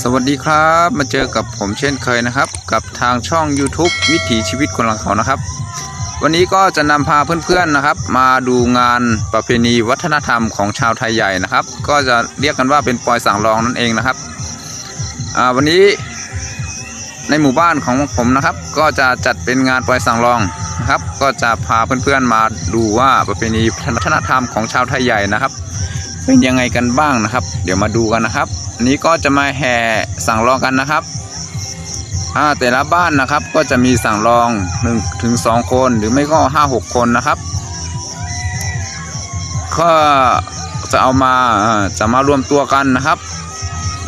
สวัสดีครับมาเจอกับผมเช่นเคยนะครับกับทางช่อง YouTube วิถีชีวิตคนหลังเขานะครับวันนี้ก็จะนำพาเพื่อนๆนะครับมาดูงานประเพณีวัฒนธรรมของชาวไทยใหญ่นะครับก็จะเรียกกันว่าเป็นปอยสั่งรองนั่นเองนะครับวันนี้ในหมู่บ้านของผมนะครับก็จะจัดเป็นงานปอยสั่งรองนะครับก็จะพาเพื่อนๆมาดูว่าประเพณีวัฒนธรรมของชาวไทยใหญ่นะครับเป็นยังไงกันบ้างนะครับเดี๋ยวมาดูกันนะครับอันนี้ก็จะมาแห่สั่งรองกันนะครับแต่ละบ้านนะครับก็จะมีสั่งรอง1 ถึง 2 คนหรือไม่ก็5-6 คนนะครับก็จะเอามาจะมารวมตัวกันนะครับ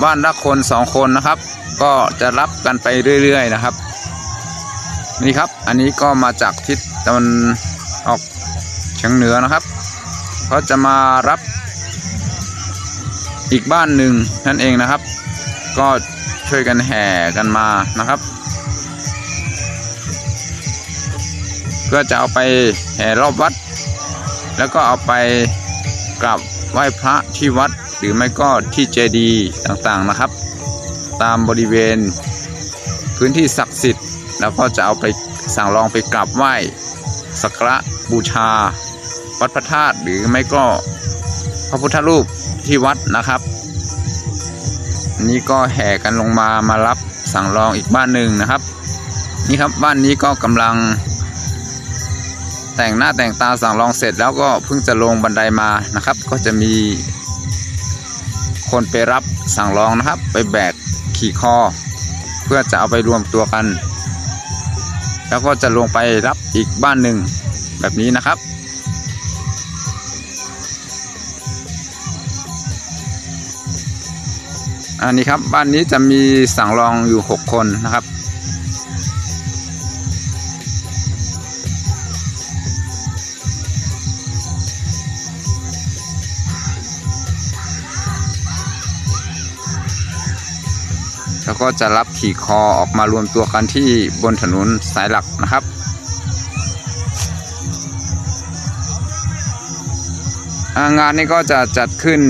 บ้านละคน2 คนนะครับก็จะรับกันไปเรื่อยๆนะครับนี่ครับอันนี้ก็มาจากทิศตะวันออกเฉียงเหนือนะครับเขาจะมารับอีกบ้านหนึ่งนั่นเองนะครับก็ช่วยกันแห่กันมานะครับเพื่อจะเอาไปแห่รอบวัดแล้วก็เอาไปกราบไหว้พระที่วัดหรือไม่ก็ที่เจดีย์ต่างๆนะครับตามบริเวณพื้นที่ศักดิ์สิทธิ์แล้วก็จะเอาไปสั่งรองไปกราบไหว้สักการะบูชาวัดพระธาตุหรือไม่ก็พระพุทธรูปที่วัดนะครับนี่ก็แห่กันลงมารับสั่งรองอีกบ้านหนึ่งนะครับนี่ครับบ้านนี้ก็กำลังแต่งหน้าแต่งตาสั่งรองเสร็จแล้วก็เพิ่งจะลงบันไดมานะครับก็จะมีคนไปรับสั่งรองนะครับไปแบกขี่คอเพื่อจะเอาไปรวมตัวกันแล้วก็จะลงไปรับอีกบ้านหนึ่งแบบนี้นะครับอันนี้ครับบ้านนี้จะมีสั่งรองอยู่6 คนนะครับแล้วก็จะรับขี่คอออกมารวมตัวกันที่บนถนนสายหลักนะครับงานนี้ก็จะจัดขึ้น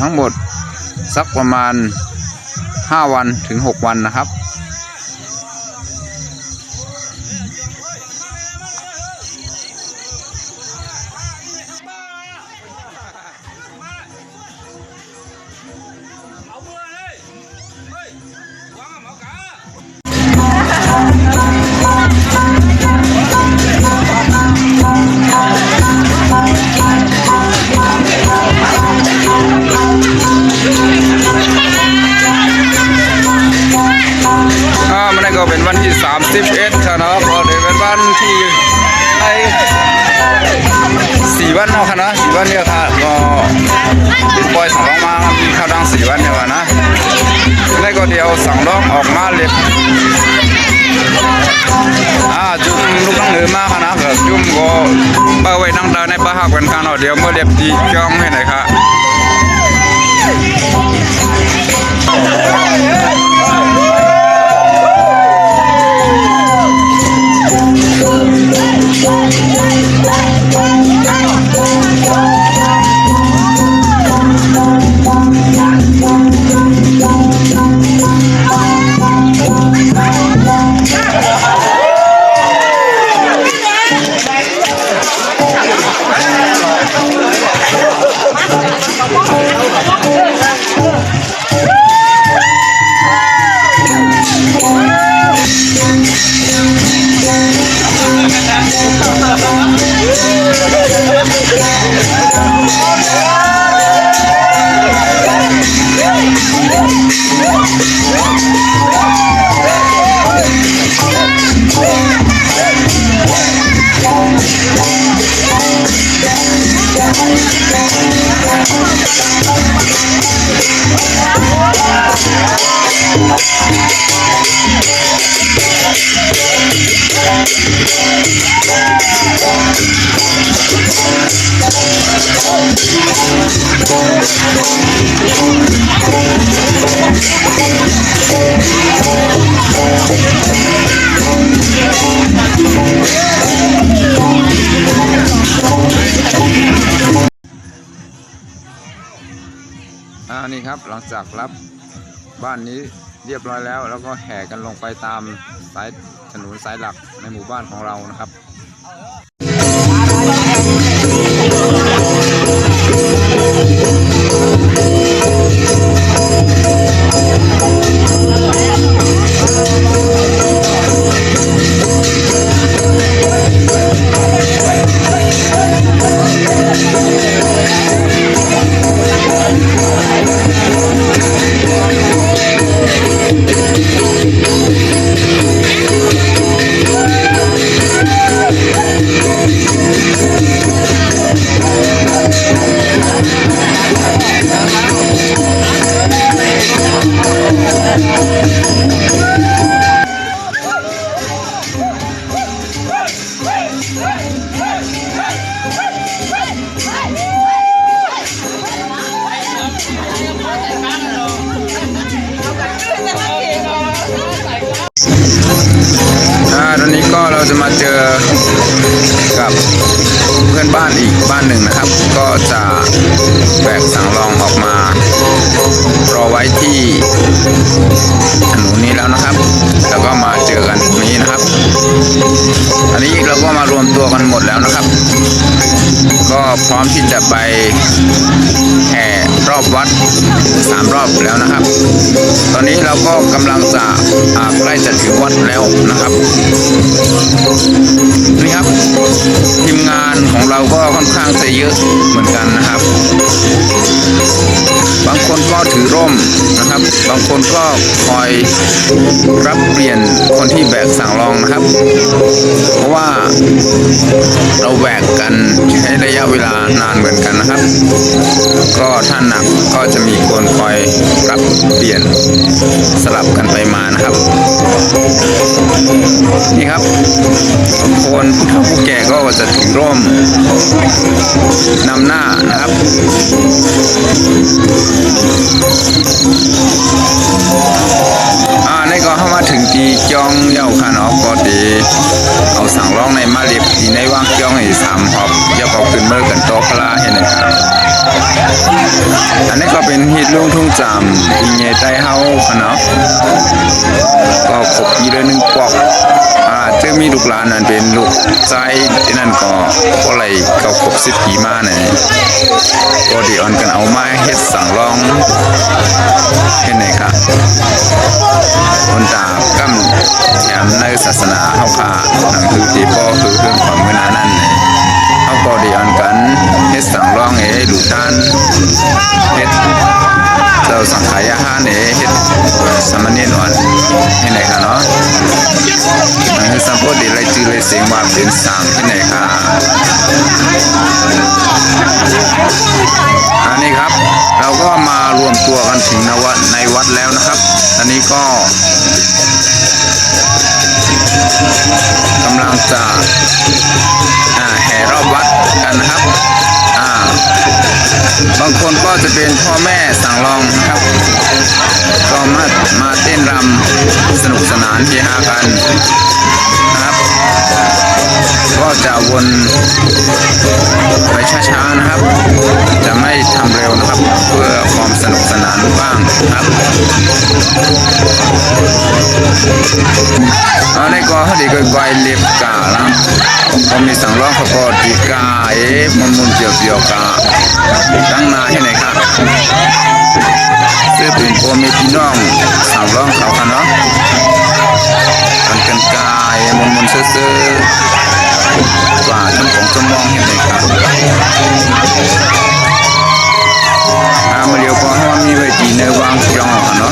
ทั้งหมดสักประมาณ5 วันถึง 6 วันนะครับมันก็เป็นวันที่31ครับก็เลยเป็นวันที่4 วันเนาะครับนะ4 วันเนี่ยครับก็เป็นปล่อยสั่งรองมามีข้าวดัง4 วันเนี่ยนะแล้วก็เดี๋ยวสั่งรองออกมาเล็บจุ่มลูกน้องเหนือมาครับนะก็จุ่มก็เปิดไว้นั่งเดินในบ้านหักกันกันเนาะเดี๋ยวเมื่อเล็บตีจ้องให้หน่อยครับนี่ครับหลังจากรับ บ้านนี้เรียบร้อยแล้วแล้วก็แห่กันลงไปตามสายถนนสายหลักในหมู่บ้านของเรานะครับตอนนี้ก็เราจะมาเจอกับเพื่อนบ้านอีกบ้านหนึ่งนะครับก็จะแบกสังรองออกมารอไว้ที่ถนนนี้แล้วนะครับแล้วก็มาเจอกันตรงนี้นะครับอันนี้เราก็มารวมตัวกันหมดแล้วนะครับก็พร้อมที่จะไปแห่รอบวัด3 รอบแล้วนะครับตอนนี้เราก็กำลังจะใกล้จะถึงวัดแล้วนะครับนี่ครับทีมงานของเราก็ค่อนข้างจะเยอะเหมือนกันนะครับบางคนก็ถือร่มนะครับบางคนก็คอยรับเปลี่ยนคนที่แบกสังรองนะครับเพราะว่าเราแบกกันใช้ระยะเวลานานเหมือนกันนะครับก็ถ้าหนักก็จะมีคนคอยรับเปลี่ยนสลับกันไปมานะครับนี่ครับคนผู้เฒ่าผู้แก่ก็จะถือร่มนำหน้านะครับนี่ก็เข้ามาถึงที่จ้องเย้าค่ะเนาะก็ดีเอาสั่งร้องในมาเรียบที่ในว่างจ้องให้3 หอบเย้าก็ขึ้นเมื่อกันโตพลาเห็นไหมครับอันนี้ก็เป็นฮิตลุงทุ่งจำอิงเย่ใต้เฮาค่ะเนาะก็ครบยีเดือน1 ปอกจะมีลูกหลานนั่นเป็นลูกใจนั่นก็เลยเขาครบ10 ปีมาเนี่ยก็ดีออนกันเอามาเฮ็ดสั่งร้องเห็นไหมครับคนตากำแถมในศาสนาเฮาค่ะนั่นคือตีพ่อคือเรื่องความเมื่อนั้นเฮาก็ดีออนกันเฮ็ดสั่งร้องลูกด้านเฮ็ดเจ้าสังขายาหารเฮ็ดสมณเณรอ่อนเห็นไหมครับเนาะนั่นคือสัมโพธิเลยจื่อเลยเสียงว่าเป็นสั่งเห็นไหมครับอันนี้ครับเราก็มารวมตัวกันถึงในวัดแล้วนะครับอันนี้ก็กำลังจะแห่รอบวัดกันนะครับบางคนก็จะเป็นพ่อแม่สั่งรองนะครับก็มาเต้นรำสนุกสนานเฮฮากันนะครับก็จะวนไปช้าๆนะครับจะไม่ทำเร็วนะครับเพื่อความสนุกสนานบ้างครับอันนี้ก็เขาดีก็ไกวเล็บกาแล้วก็มีสั่งร้องเขาก็ดีกามุนเจียวกาตั้งนาให้ไหนครับซึ่งเป็นพ่อแม่พี่น้องสั่งร้องเขาค่ะเนาะกันกายมุนซื่อๆว่าทั้งของสมองให้ไหนครับมาเดียวก็ให้มีไว้ดีในวางยองค่ะเนาะ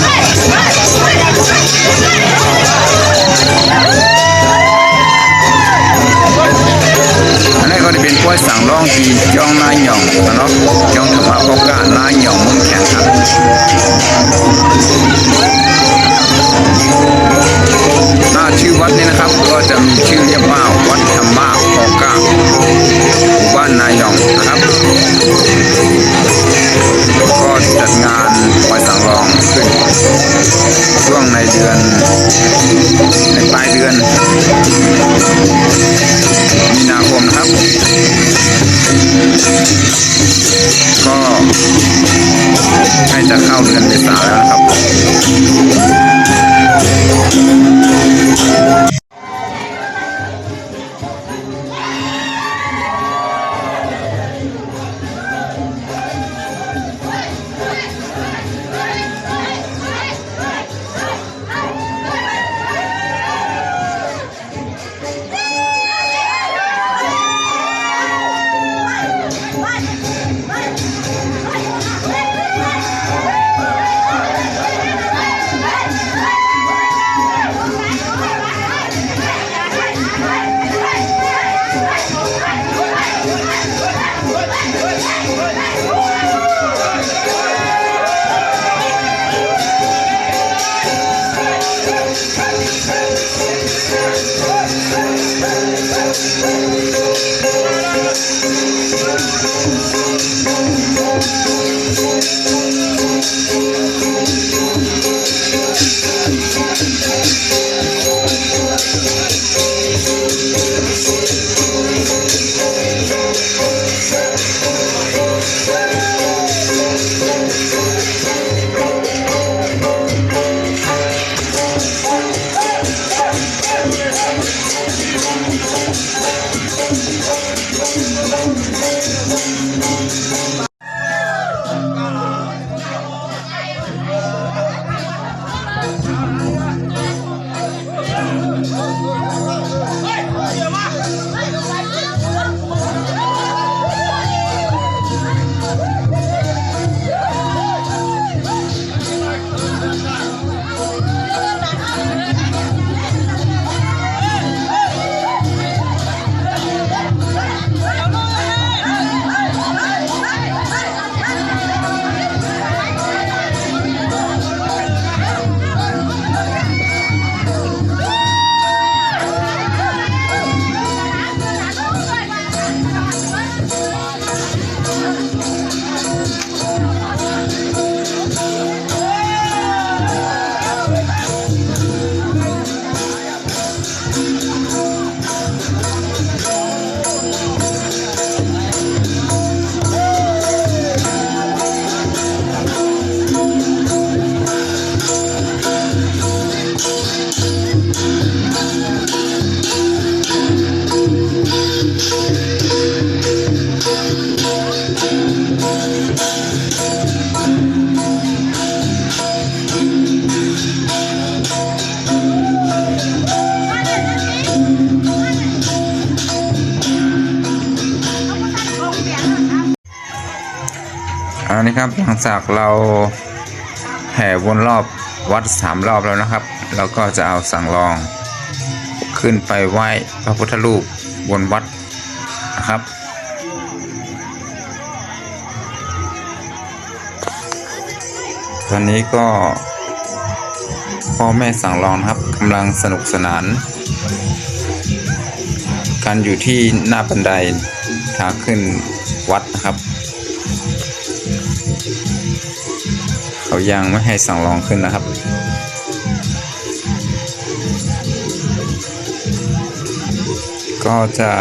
อันนี้ก็จะเป็นกล้วยสั่งร้องที่จ้องนายหย่องเนาะจ้องธรรมะพกานายหย่องมุ่งแข่งครับชื่อวัดนี้นะครับก็จะมีชื่อเรียกว่าวัดธรรมะพกาหมู่บ้านนายหย่องนะครับก็จัดงานปล่อยสัง อันนี้ครับหลังจากเราแห่วนรอบวัด3 รอบแล้วนะครับเราก็จะเอาสังรองขึ้นไปไหว้พระพุทธรูปบนวัดนะครับตอนนี้ก็พ่อแม่สังรองนะครับกำลังสนุกสนานกันอยู่ที่หน้าบันไดทางขึ้นวัดนะครับเขายังไม่ให้สังรองขึ้นนะครับก็จะ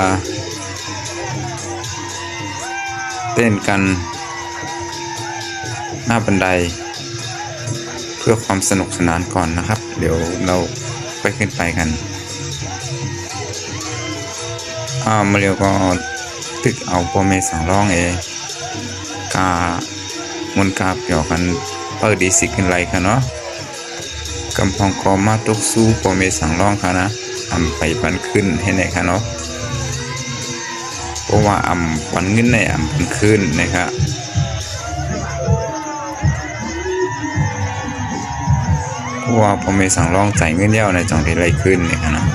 เต้นกันหน้าบันไดเพื่อความสนุกสนานก่อนนะครับเดี๋ยวเราไปขึ้นไปกันมาเรียวก็ตึกเอาพ่อแม่สังรองกามนกาเกี่ยวกันเปิดดีสิขึ้นไรค่ะเนาะกำพองก็มาตุกสู้พ่อแม่สังรองค่ะนะไปปันขึ้นให้ไหนค่ะเนาะเพราะว่าปันเงินในปันขึ้นนะครับเพราะว่าพ่อแม่สังรองจ่ายเงินเย้าในจังที่ไรขึ้นนี่ค่ะนะ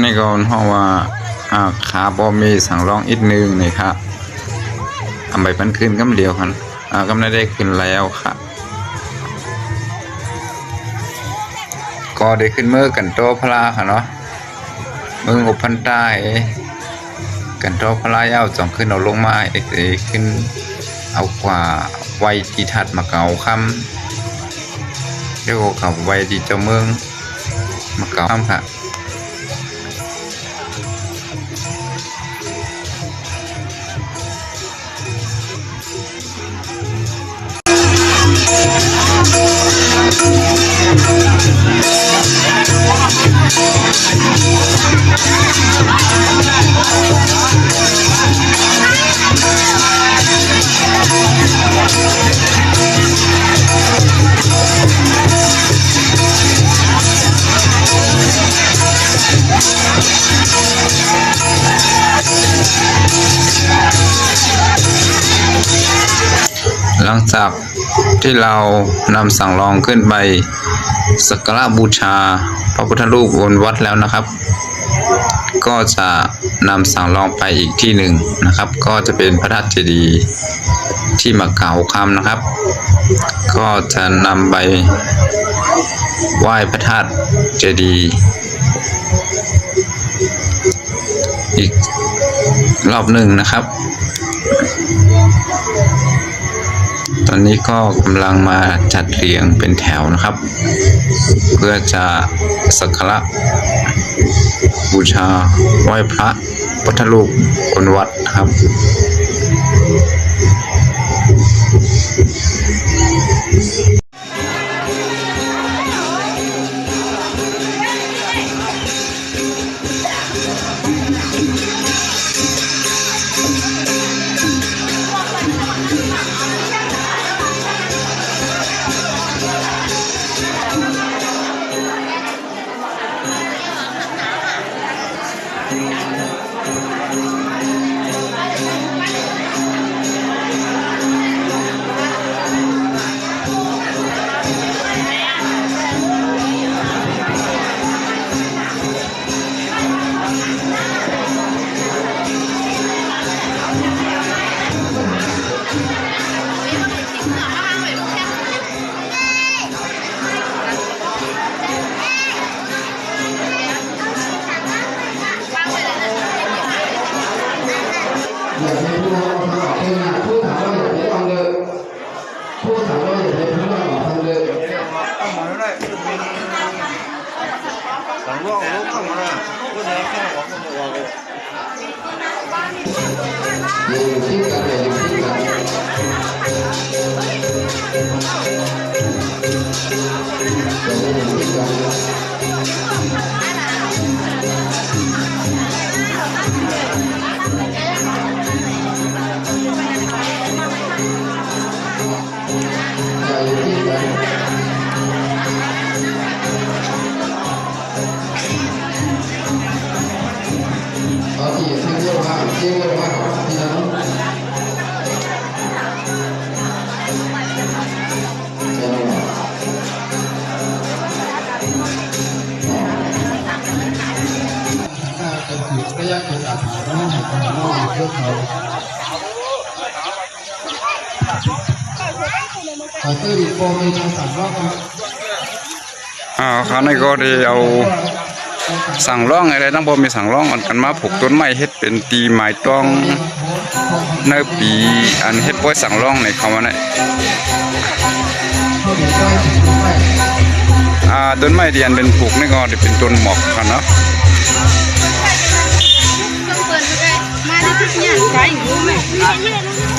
นี่ก็เพราะว่าขาพ่อแม่สังรองอีกนึงนี่ครับไปปันขึ้นก็เดียวกันก็ไม่ได้ขึ้นแล้วครับก็ได้ขึ้นมือกันโตพลาค่ะเนาะมือ6,000ใต้กันโตพลาเอาจ่องขึ้นเอาลงมาขึ้นเอากว่าไว้ที่ถัดมาเก่าคำเรียกว่ากับไว้ที่เจ้าเมืองมาเก่าคำค่ะหลังจากที่เรานำสังรองขึ้นไปสักการะบูชาพระพุทธรูปบนวัดแล้วนะครับก็จะนำสังรองไปอีกที่หนึ่งนะครับก็จะเป็นพระธาตุเจดีย์ที่มาเก่าคำนะครับก็จะนำไปไหว้พระธาตุเจดีย์อีกรอบหนึ่งนะครับตอนนี้ก็กำลังมาจัดเรียงเป็นแถวนะครับเพื่อจะสักการะบูชาไหว้พระพุทธรูปบนวัดครับเ ข้างในก็ได้เอาสั่งร่องอะไรตั้งบ่มีสั่งร่องอันกันมาผูกต้นไม้เฮ็ดเป็นตีไม้ต้องในปีอันเฮ็ดป้อยสั่งร่องในคำว่าไหนต้นไม้ที่อันเป็นผูกนี่ก็จะเป็นต้นหมอกกันเนาะมาได้ทุกอย่างใช่ไหม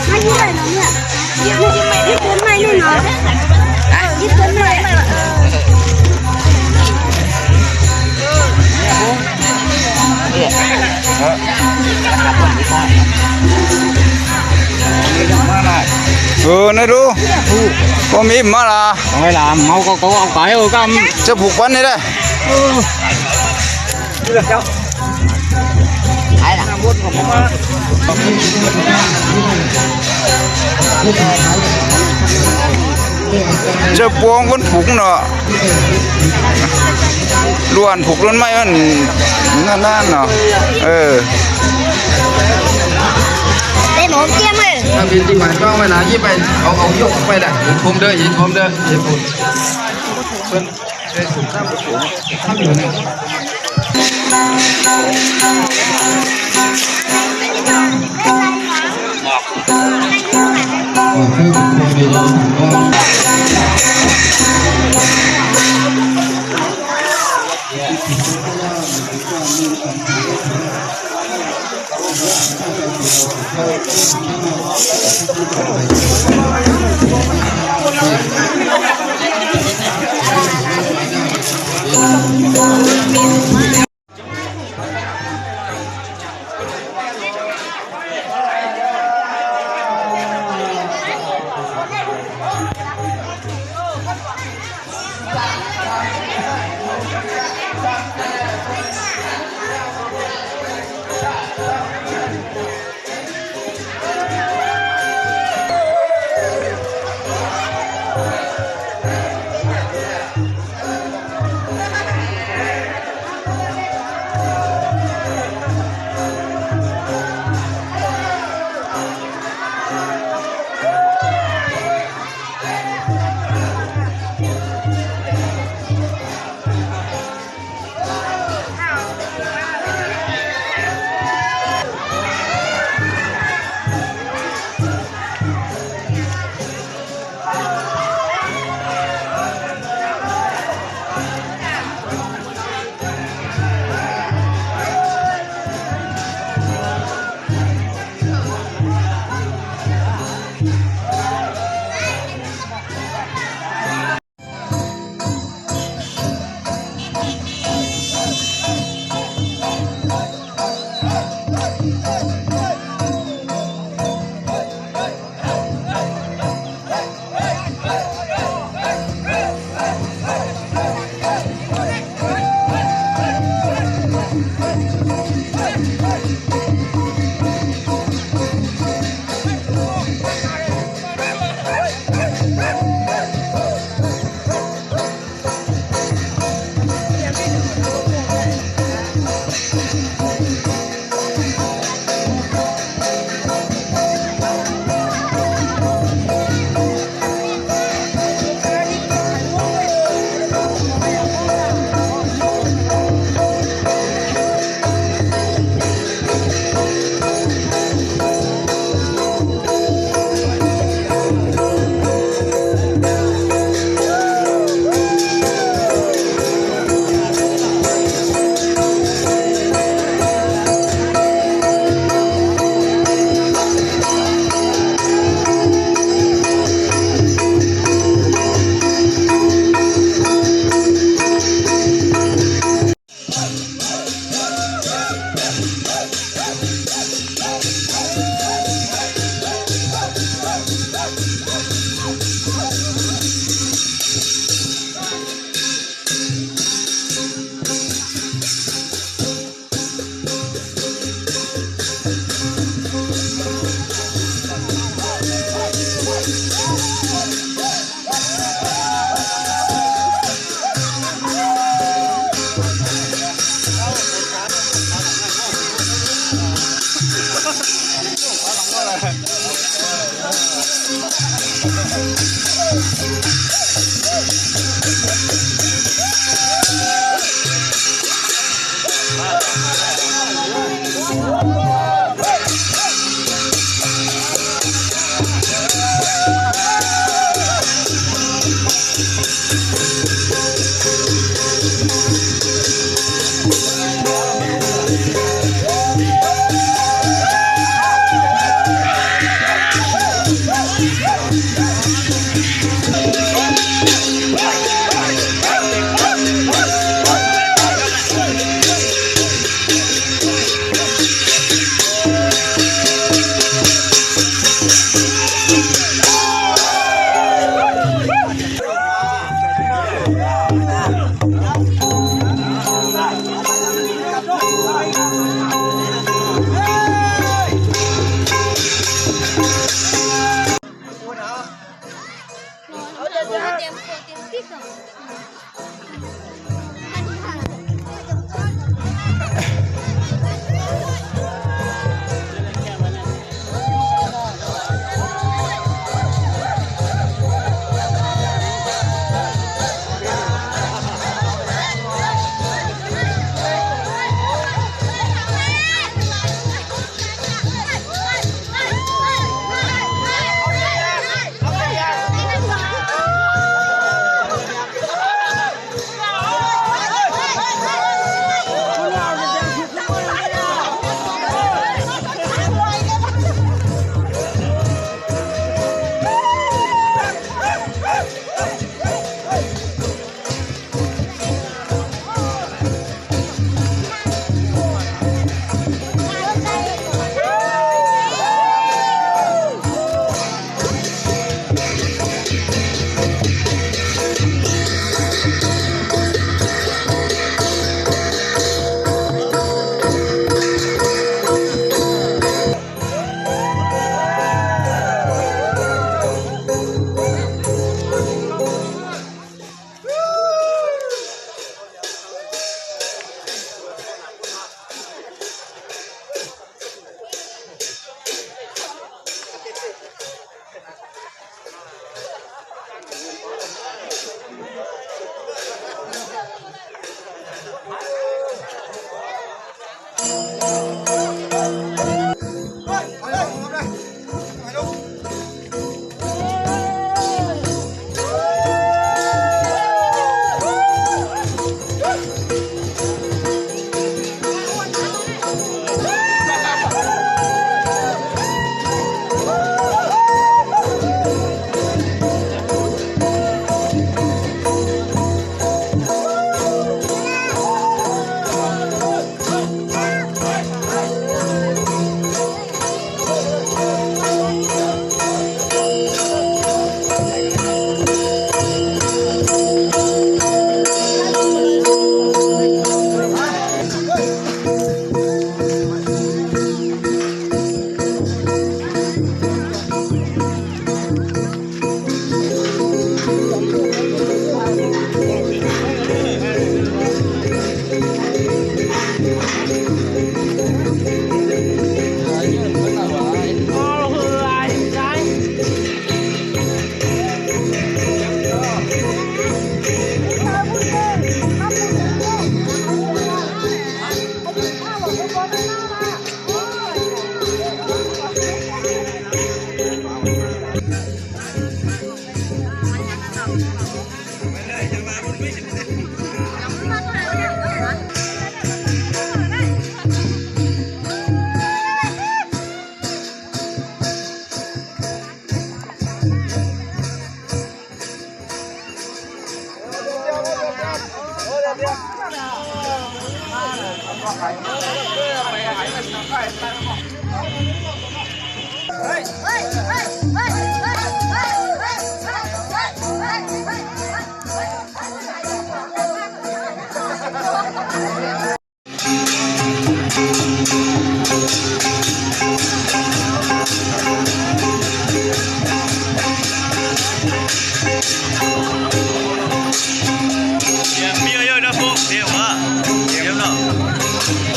ไม่ใช่เนี่ยยี่ต้นไม้นู่นเนาะยี่ต้นไม้นายดูก็มีมาละ phải làm mau có ông cởi ơi có ông จะผูกวันนี้ได้ phải làจะปวงคนผูกเนาะล้วนผูกล้วนไม่มันนั่นเนาะได้หมดเกี้ยมเลย ถ้าเป็นที่หมายต้องเวลายี่ไปเอายกไปได้ยินผมเด้อยินผมเด้อยินผมเพิ่นได้สุดท้ายทำอยู่เนี่ย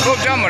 Không cho mà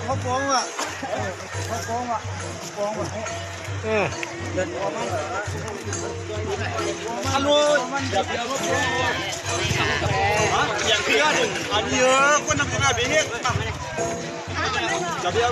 เขาฟ้องอ่ะเขาฟ้องอ่ะฟ้องอ่ะเดินออกมาฮัลโหลอย่าเพี้ยนอย่าเพี้ยนอันเยอะคนทำงานแบบนี้จะเพี้ย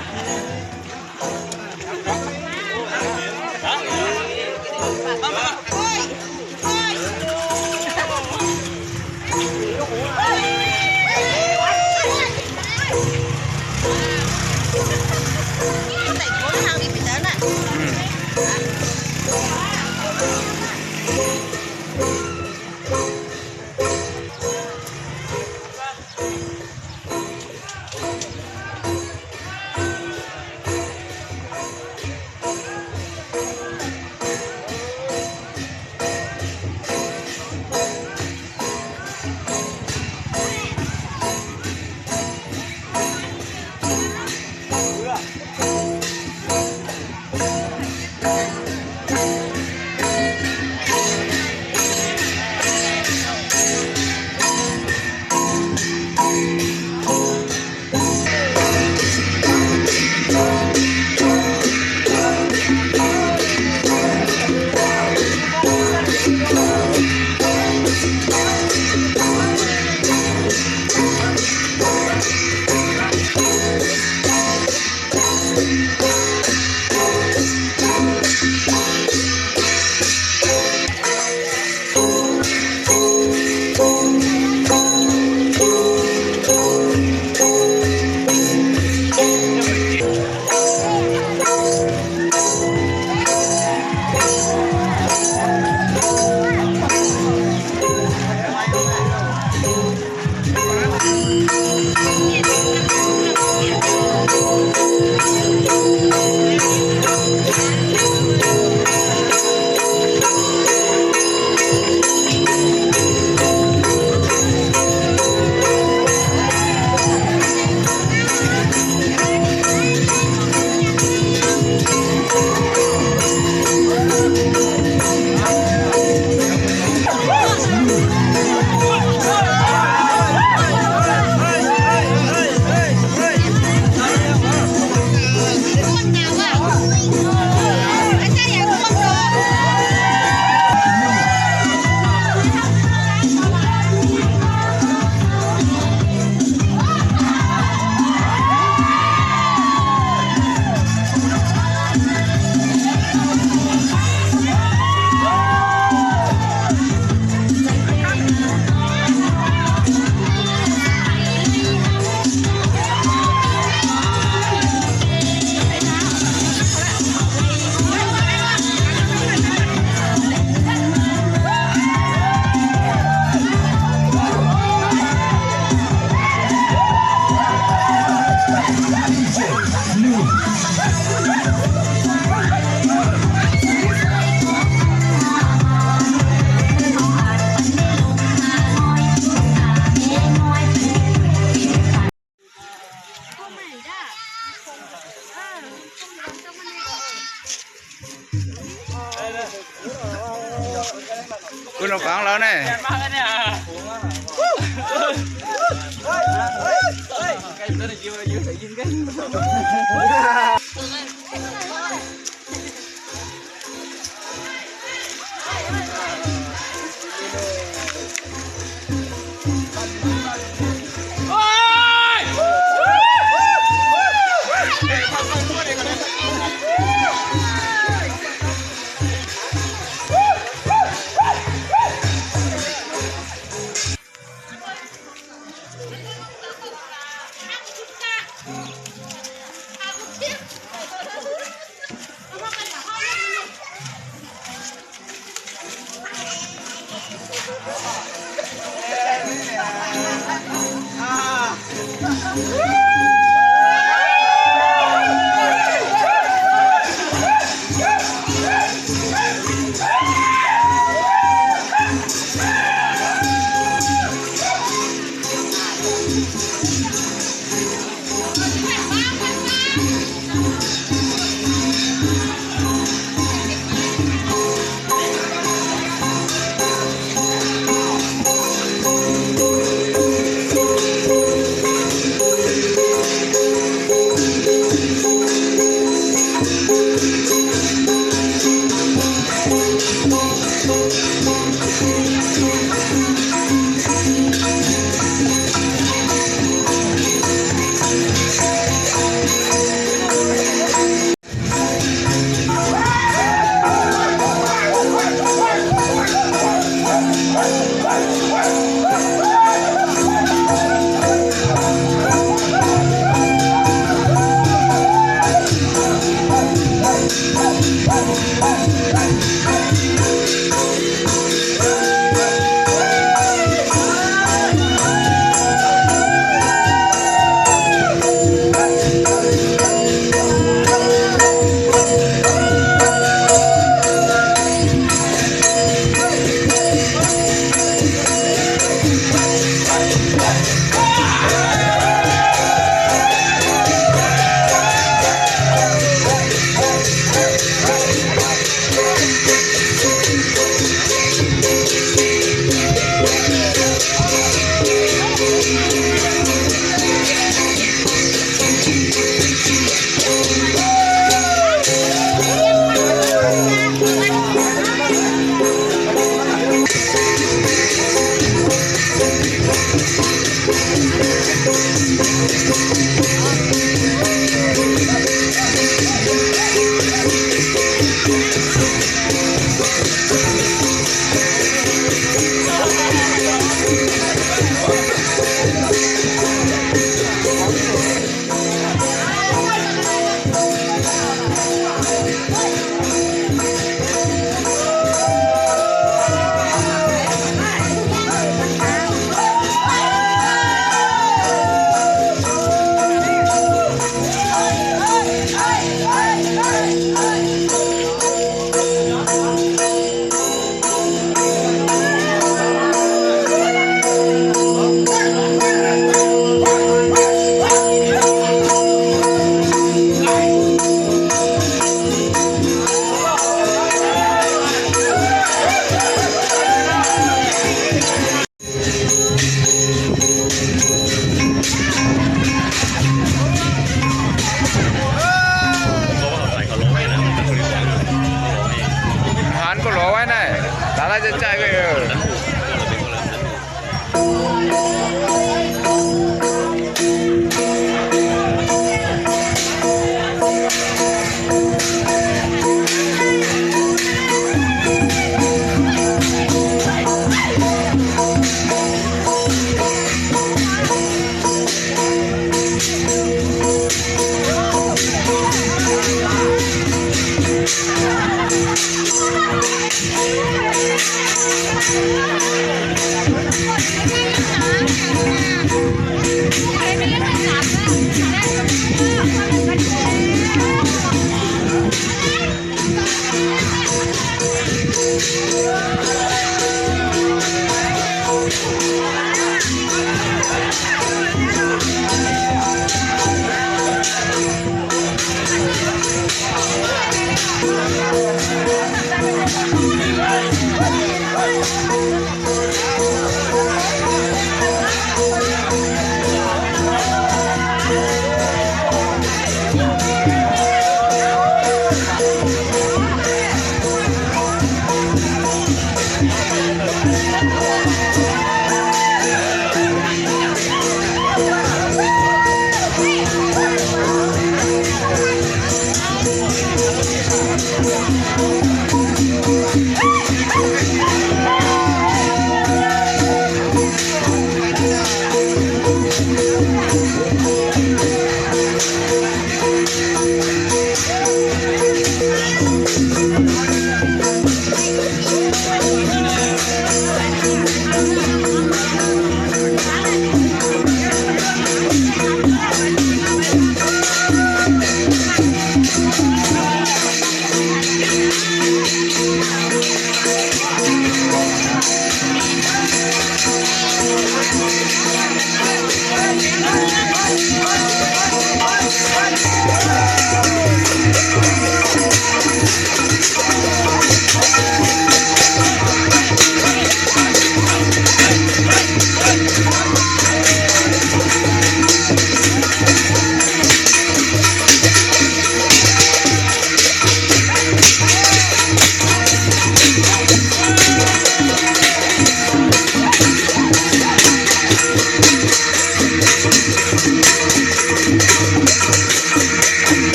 คุณเราฟังแล้วเนี่ย